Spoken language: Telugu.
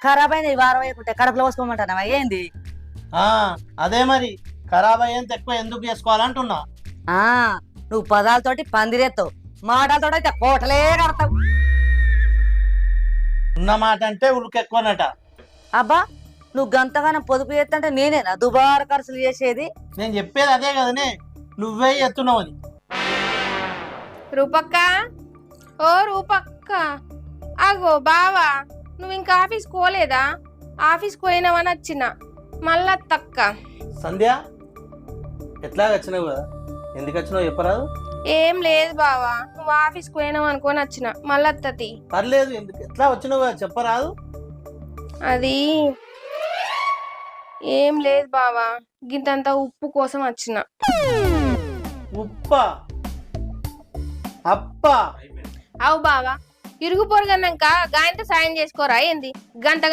ఖరాబ్ అయిన ఈ వారం వేయకుంటే కడుపులో పోసుకోమంటానవా ఏంది? అదే మరి ఖరాబ్ అయ్యేంత ఎక్కువ ఎందుకు చేసుకోవాలంటున్నా. ఆ నువ్వు పదాలతోటి పందిరేస్తావు, మాటలతోటి అయితే కోటలే కడతావు. ఉన్న మాట అంటే ఉలుకెక్కువనట. అబ్బా నువ్వు గంతగానం పొదుపు చేస్తుంటే నేనేనా దుబారా ఖర్చులు చేసేది? నేను చెప్పేది అదే కదనే, నువ్వే ఎత్తున్నావు అది. రూపక్క, ఓ రూపక్క, అగో బావా నువ్వు ఇంకా ఆఫీస్కి పోలేదా? ఆఫీస్కి పోయినావని వచ్చిన మళ్ళా తక్క. సంధ్య ఎట్లా వచ్చినావు కదా, ఎందుకు వచ్చినావు చెప్పరాదు? ఏం లేదు బావా, నువ్వు ఆఫీస్కి పోయినావు అనుకొని వచ్చిన మళ్ళా అత్తది. పర్లేదు, ఎందుకు ఎట్లా వచ్చినావు కదా చెప్పరాదు? అది ఏం లేదు బావా, గింతంత ఉప్పు కోసం వచ్చిన. ఉప్పా అప్పా? అవు బావా, ఇరుగు పొరుగన్నాక గాయంతో సాయం చేసుకోరా ఏంది? గంట